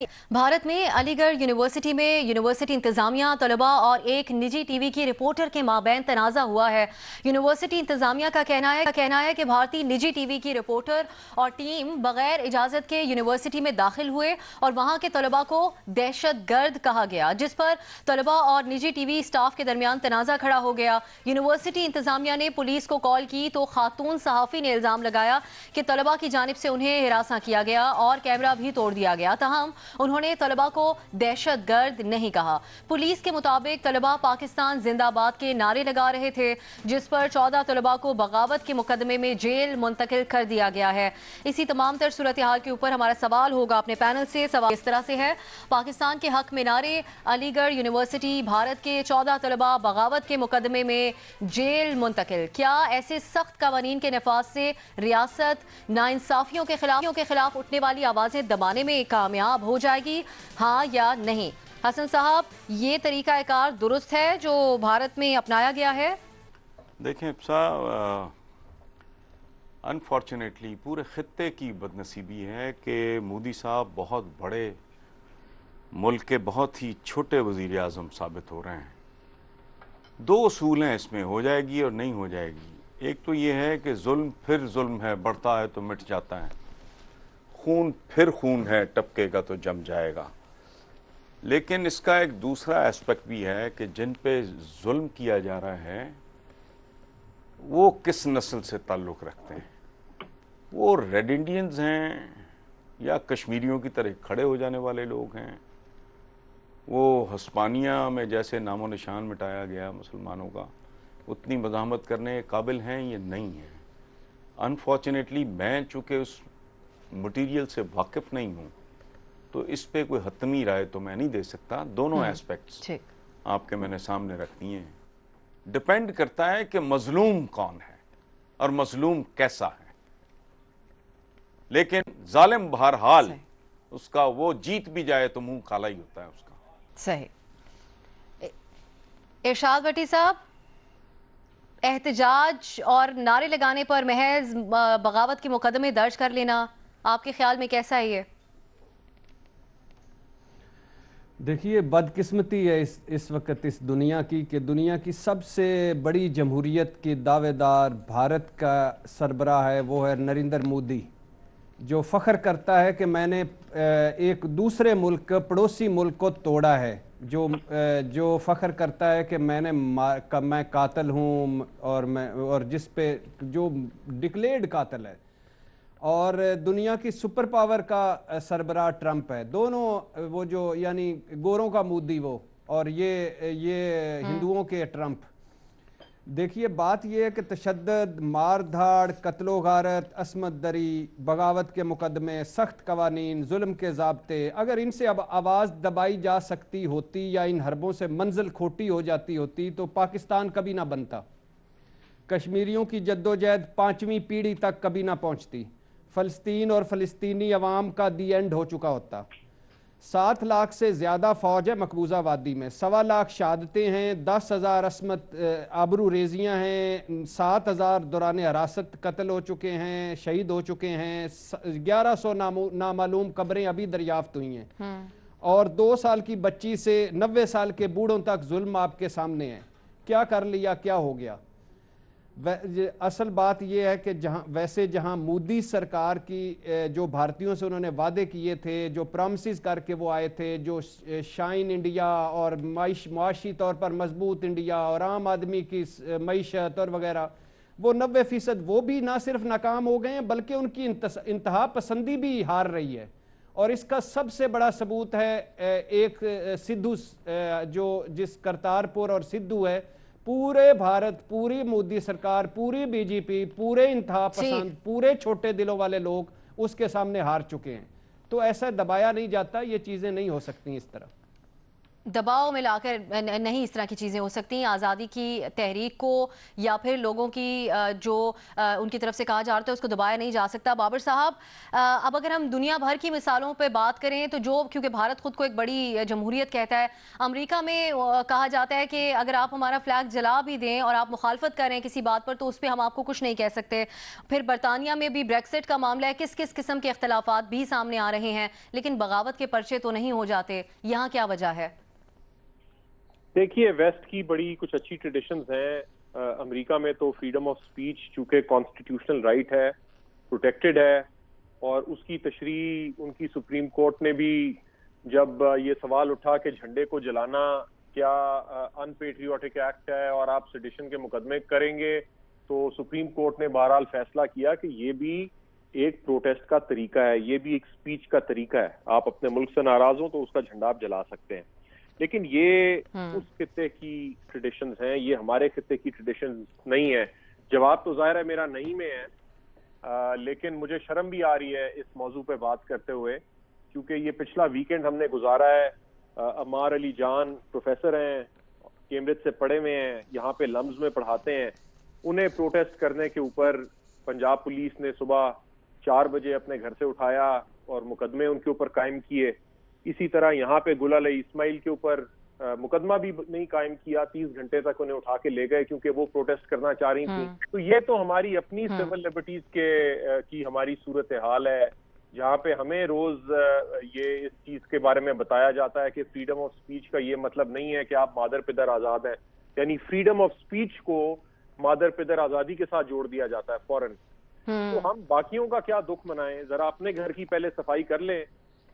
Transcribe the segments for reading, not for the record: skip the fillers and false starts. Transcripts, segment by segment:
भारत में अलीगढ़ यूनिवर्सिटी में यूनिवर्सिटी इंतजामिया, तलबा और एक निजी टीवी की रिपोर्टर के माबैन तनाज़ा हुआ है। यूनिवर्सिटी इंतजामिया का कहना है कि भारतीय निजी टीवी की रिपोर्टर और टीम बगैर इजाज़त के यूनिवर्सिटी में दाखिल हुए और वहां के तलबा को दहशतगर्द कहा गया, जिस पर तलबा और निजी टीवी स्टाफ के दरमियान तनाज़ा खड़ा हो गया। यूनिवर्सिटी इंतजामिया ने पुलिस को कॉल की तो खातून सहाफ़ी ने इल्ज़ाम लगाया कि तलबा की जानिब से उन्हें हिरासा किया गया और कैमरा भी तोड़ दिया गया। तहम उन्होंने तलबा को दहशतगर्द नहीं कहा। पुलिस के मुताबिक तलबा पाकिस्तान जिंदाबाद के नारे लगा रहे थे, जिस पर 14 तलबा को बगावत के मुकदमे में जेल मुंतकिल कर दिया गया है। इसी तमाम तर सूरत हाल के ऊपर हमारा सवाल होगा अपने पैनल से। सवाल इस तरह से है, पाकिस्तान के हक में नारे, अलीगढ़ यूनिवर्सिटी, भारत के 14 तलबा बगावत के मुकदमे में जेल मुंतकिल। क्या ऐसे सख्त कवानीन के नफाज से रियासत नाइंसाफियों के खिलाफ उठने वाली आवाजें दबाने में कामयाब हो जाएगी, हाँ या नहीं? हसन साहब, ये तरीकाकार दुरुस्त है जो भारत में अपनाया गया है? देखें साहब, अनफॉर्चुनेटली पूरे खित्ते की बदनसीबी है कि मोदी साहब बहुत बड़े मुल्क के बहुत ही छोटे वज़ीर आज़म साबित हो रहे हैं। दो उसूल हैं इसमें, हो जाएगी और नहीं हो जाएगी। एक तो ये है कि जुल्म फिर जुल्म है, बढ़ता है तो मिट जाता है, खून फिर खून है, टपकेगा तो जम जाएगा। लेकिन इसका एक दूसरा एस्पेक्ट भी है कि जिन पे जुल्म किया जा रहा है वो किस नस्ल से ताल्लुक़ रखते हैं। वो रेड इंडियंस हैं या कश्मीरियों की तरह खड़े हो जाने वाले लोग हैं। वो हस्पानिया में जैसे नामो निशान मिटाया गया मुसलमानों का, उतनी मज़ाहमत करने के काबिल हैं ये नहीं है। अनफॉर्चुनेटली मैं चूँकि उस मटीरियल से वाकिफ नहीं हूँ तो इस पे कोई हतमी राय तो मैं नहीं दे सकता। दोनों एस्पेक्ट्स आपके मैंने सामने रख दिए हैं। डिपेंड करता है कि मजलूम कौन है और मजलूम कैसा है। लेकिन जालिम बहरहाल उसका वो जीत भी जाए तो मुंह काला ही होता है उसका। सही। इरशाद भट्टी साहब, एहतजाज और नारे लगाने पर महज बगावत के मुकदमे दर्ज कर लेना आपके ख्याल में कैसा है ये? देखिए, बदकिस्मती है इस वक्त इस दुनिया की कि दुनिया की सबसे बड़ी जमहूरियत के दावेदार भारत का सरबराह है, वो है नरेंद्र मोदी, जो फ़ख्र करता है कि मैंने एक दूसरे मुल्क, पड़ोसी मुल्क को तोड़ा है, जो फ़ख्र करता है कि मैं कातिल हूँ और जिस पे जो डिक्लेयर्ड कातिल है, और दुनिया की सुपर पावर का सरबराह ट्रंप है। दोनों वो जो यानी गोरों का मोदी वो, और ये हिंदुओं के ट्रंप। देखिए, बात यह है कि तशद्दुद, मार धाड़, कत्लो गारत, असमत दरी, बगावत के मुकदमे, सख्त कवानीन, जुल्म के ज़ाब्ते, अगर इनसे अब आवाज़ दबाई जा सकती होती या इन हरबों से मंजिल खोटी हो जाती होती तो पाकिस्तान कभी ना बनता, कश्मीरियों की जद्दोजहद 5वीं पीढ़ी तक कभी ना पहुँचती, फ़लस्तीन और फ़लस्तीनी अवाम का दी एंड हो चुका होता। 7 लाख से ज़्यादा फ़ौज है मकबूजा वादी में, 1.25 लाख शहादतें हैं, 10,000 असमत आबरू रेजियाँ हैं, 7,000 दौरान हिरासत कत्ल हो चुके हैं, शहीद हो चुके हैं, 1100 नामालूम कब्रें अभी दरियाफ्त हुई हैं, और 2 साल की बच्ची से 90 साल के बूढ़ों तक जुल्म आपके सामने है। क्या कर लिया, क्या हो गया? असल बात यह है कि जहां मोदी सरकार की जो भारतीयों से उन्होंने वादे किए थे, जो प्रॉमिसेस करके वो आए थे, जो शाइन इंडिया और मुआशी तौर पर मजबूत इंडिया और आम आदमी की मईशत और वगैरह, वो 90% वो भी ना सिर्फ नाकाम हो गए हैं बल्कि उनकी इंतहा पसंदी भी हार रही है। और इसका सबसे बड़ा सबूत है एक सिद्धू, जो जिस करतारपुर और सिद्धू है, पूरे भारत, पूरी मोदी सरकार, पूरी बीजेपी, पूरे इंतहा पसंद, पूरे छोटे दिलों वाले लोग उसके सामने हार चुके हैं। तो ऐसा दबाया नहीं जाता, ये चीजें नहीं हो सकती इस तरह। दबाव में लाकर नहीं इस तरह की चीज़ें हो सकती। आज़ादी की तहरीक को या फिर लोगों की जो उनकी तरफ से कहा जा रहा है उसको दबाया नहीं जा सकता। बाबर साहब, अब अगर हम दुनिया भर की मिसालों पे बात करें तो जो, क्योंकि भारत खुद को एक बड़ी जमहूरियत कहता है, अमेरिका में कहा जाता है कि अगर आप हमारा फ्लैग जला भी दें और आप मुखालफत कर रहे हैं किसी बात पर तो उस पर हम आपको कुछ नहीं कह सकते। फिर बरतानिया में भी ब्रेक्सिट का मामला है, किस किस किस्म के इख्तलाफात भी सामने आ रहे हैं, लेकिन बगावत के पर्चे तो नहीं हो जाते। यहाँ क्या वजह है? देखिए, वेस्ट की बड़ी कुछ अच्छी ट्रेडिशंस हैं। अमेरिका में तो फ्रीडम ऑफ स्पीच चूंकि कॉन्स्टिट्यूशनल राइट है, प्रोटेक्टेड है, और उसकी तशरीह उनकी सुप्रीम कोर्ट ने भी, जब ये सवाल उठा कि झंडे को जलाना क्या अनपेट्रियोटिक एक्ट है और आप सेडिशन के मुकदमे करेंगे, तो सुप्रीम कोर्ट ने बहरहाल फैसला किया कि ये भी एक प्रोटेस्ट का तरीका है, ये भी एक स्पीच का तरीका है। आप अपने मुल्क से नाराज हो तो उसका झंडा आप जला सकते हैं। लेकिन ये उस खित्ते की ट्रेडिशंस हैं, ये हमारे खित्ते की ट्रेडिशंस नहीं है। जवाब तो जाहिर है मेरा नहीं में है, लेकिन मुझे शर्म भी आ रही है इस मौजू पे बात करते हुए, क्योंकि ये पिछला वीकेंड हमने गुजारा है। अमार अली जान प्रोफेसर हैं, कैम्ब्रिज से पढ़े हुए हैं, यहाँ पे लम्स में पढ़ाते हैं। उन्हें प्रोटेस्ट करने के ऊपर पंजाब पुलिस ने सुबह 4 बजे अपने घर से उठाया और मुकदमे उनके ऊपर कायम किए। इसी तरह यहाँ पे गुल अली इस्माइल के ऊपर मुकदमा भी नहीं कायम किया, 30 घंटे तक उन्हें उठा के ले गए क्योंकि वो प्रोटेस्ट करना चाह रही थी। तो ये तो हमारी अपनी सिविल लिबर्टीज की हमारी सूरत हाल है, जहाँ पे हमें रोज ये इस चीज के बारे में बताया जाता है कि फ्रीडम ऑफ स्पीच का ये मतलब नहीं है कि आप मादर पिदर आजाद हैं। यानी फ्रीडम ऑफ स्पीच को मादर पिदर आजादी के साथ जोड़ दिया जाता है फौरन। तो हम बाकियों का क्या दुख मनाएं, जरा अपने घर की पहले सफाई कर लें,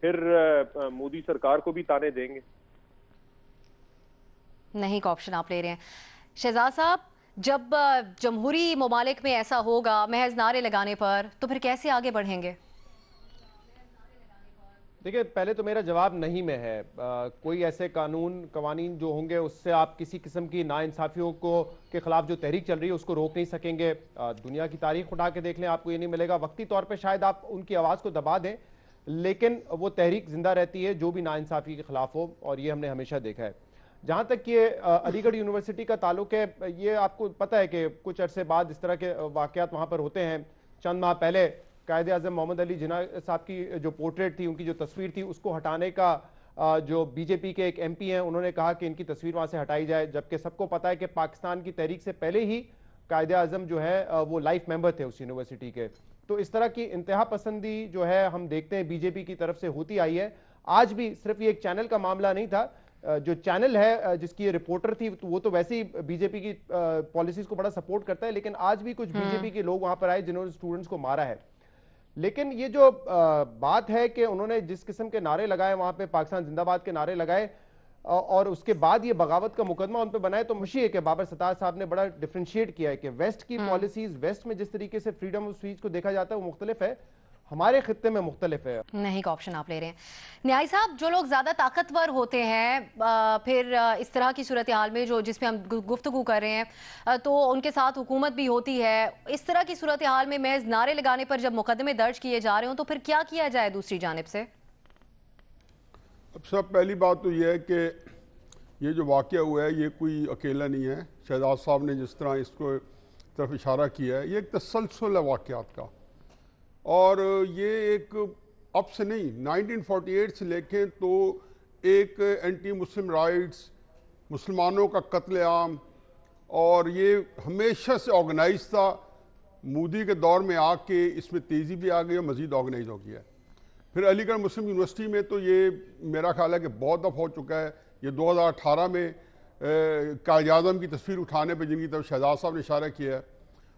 फिर मोदी सरकार को भी ताने देंगे। नहीं का ऑप्शन आप ले रहे हैं। शहजाद साहब, जब जमहूरी ममालिक में ऐसा होगा महज नारे लगाने पर, तो फिर कैसे आगे बढ़ेंगे? देखिए, पहले तो मेरा जवाब नहीं में है। कोई ऐसे कवानीन जो होंगे उससे आप किसी किस्म की नाइंसाफियों के खिलाफ जो तहरीक चल रही है उसको रोक नहीं सकेंगे। दुनिया की तारीख उठा के देख लें, आपको ये नहीं मिलेगा। वक्ती तौर पे शायद आप उनकी आवाज़ को दबा दें, लेकिन वो तहरीक जिंदा रहती है जो भी नाइंसाफी के खिलाफ हो, और ये हमने हमेशा देखा है। जहाँ तक ये अलीगढ़ यूनिवर्सिटी का ताल्लुक है, ये आपको पता है कि कुछ अरसे बाद इस तरह के वाक़यात वहाँ पर होते हैं। चंद माह पहले कायदे आज़म मोहम्मद अली जिन्ना साहब की जो पोर्ट्रेट थी, उनकी जो तस्वीर थी, उसको हटाने का जो बीजेपी के एक एमपी हैं उन्होंने कहा कि इनकी तस्वीर वहाँ से हटाई जाए, जबकि सबको पता है कि पाकिस्तान की तहरीक से पहले ही कायदे आज़म जो है वो लाइफ मेंबर थे उस यूनिवर्सिटी के। तो इस तरह की इंतहा पसंदी जो है हम देखते हैं बीजेपी की तरफ से होती आई है। आज भी सिर्फ ये एक चैनल का मामला नहीं था, जो चैनल है जिसकी ये रिपोर्टर थी वो तो वैसे ही बीजेपी की पॉलिसीज को बड़ा सपोर्ट करता है, लेकिन आज भी कुछ बीजेपी के लोग वहां पर आए जिन्होंने स्टूडेंट्स को मारा है। लेकिन ये जो बात है कि उन्होंने जिस किस्म के नारे लगाए, वहां पे पाकिस्तान जिंदाबाद के नारे लगाए, और उसके बाद ये बगावत का मुकदमा उन पर बनाए, तो मुशी है कि बाबर सत्तार साहब ने बड़ा डिफरेंशिएट किया है कि वेस्ट की पॉलिसीज, वेस्ट में जिस तरीके से फ्रीडम ऑफ स्पीच को देखा जाता है वो मुख्तलिफ है, हमारे खित्ते में मुख्तलिफ है। नहीं का ऑप्शन आप ले रहे हैं। न्याय साहब, जो लोग ज्यादा ताकतवर होते हैं फिर इस तरह की सूरत हाल में जो जिसमें हम गुफ्तगू कर रहे हैं, तो उनके साथ हुकूमत भी होती है। इस तरह की सूरत हाल में महज नारे लगाने पर जब मुकदमे दर्ज किए जा रहे हो तो फिर क्या किया जाए दूसरी जानिब से? अब सब पहली बात तो यह है कि ये जो वाक़या हुआ है ये कोई अकेला नहीं है। शहजाद साहब ने जिस तरह इसको तरफ इशारा किया है, ये एक तसलसल है वाक़यात का, और ये एक अब से नहीं, 1948 से लेके तो एक एंटी मुस्लिम राइट्स, मुसलमानों का कत्लेआम, और ये हमेशा से ऑर्गेनाइज था। मोदी के दौर में आके इसमें तेज़ी भी आ गई और मज़ीद ऑर्गेनाइज हो गया है। फिर अलीगढ़ मुस्लिम यूनिवर्सिटी में तो ये मेरा ख्याल है कि बहुत दफ़ा हो चुका है। ये 2018 में कायदे आज़म की तस्वीर उठाने पर जिनकी तरफ शहजाद साहब ने इशारा किया है,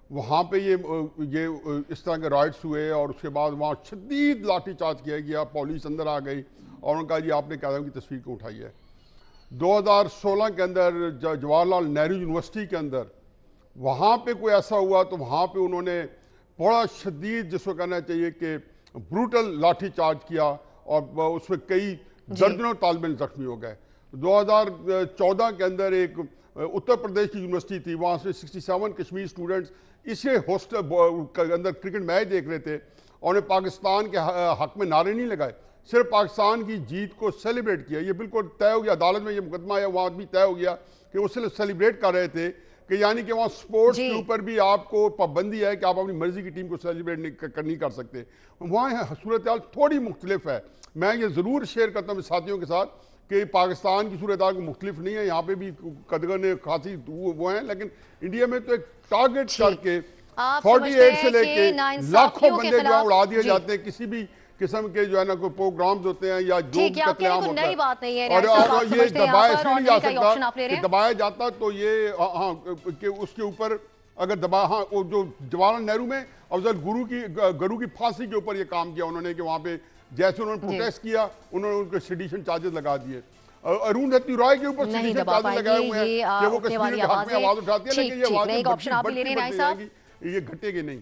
वहाँ पे ये इस तरह के राइट्स हुए, और उसके बाद वहाँ शदीद लाठीचार्ज किया गया, पुलिस अंदर आ गई और उन्होंने कहा जी आपने कायदे आज़म की तस्वीर क्यों उठाई है। 2016 के अंदर जवाहरलाल नेहरू यूनिवर्सिटी के अंदर वहाँ पे कोई ऐसा हुआ तो वहाँ पे उन्होंने बड़ा शदीद, जिसको कहना चाहिए कि ब्रूटल लाठीचार्ज किया, और उसमें कई दर्जनों तालिब इल्म जख्मी हो गए। 2014 के अंदर एक उत्तर प्रदेश की यूनिवर्सिटी थी, वहाँ से 67 कश्मीरी स्टूडेंट्स इसे हॉस्टल के अंदर क्रिकेट मैच देख रहे थे, और उन्हें पाकिस्तान के हक में नारे नहीं लगाए, सिर्फ पाकिस्तान की जीत को सेलिब्रेट किया। ये बिल्कुल तय हो गया, अदालत में ये मुकदमा है, वहाँ भी तय हो गया कि वो सिर्फ सेलिब्रेट कर रहे थे कि यानी कि वहाँ स्पोर्ट्स के ऊपर भी आपको पाबंदी है कि आप अपनी मर्जी की टीम को सेलिब्रेट नहीं कर सकते। वहाँ सूरत हाल थोड़ी मुख्तलिफ है। मैं ये ज़रूर शेयर करता हूँ साथियों के साथ कि पाकिस्तान की सूरत हाल मुख्तलिफ नहीं है, यहाँ पे भी कदगन खासी वो हैं, लेकिन इंडिया में तो एक टारगेट करके 48 से लेके लाखों बंदे जो उड़ा दिए जाते हैं किसी भी किस्म के जो है ना कोई प्रोग्राम्स होते हैं या जो कत्लेआम होता है। नई बात नहीं है, और ये दबाया इसलिए नहीं जा सकता कि दबाया जाता तो ये हाँ कि उसके ऊपर अगर दबा हाँ वो जो जवाहरलाल नेहरू में अफजल गुरु की फांसी के ऊपर ये काम किया उन्होंने कि वहाँ पे जैसे उन्होंने प्रोटेस्ट किया उन्होंने उनको सेडिशन चार्जेस लगा दिए। अरुंधति रॉय के ऊपर सेडिशन चार्जेस लगाए हुए हैं कि वो कश्मीर के हक में आवाज उठाती है, लेकिन ये आवाज ये घटेगी नहीं।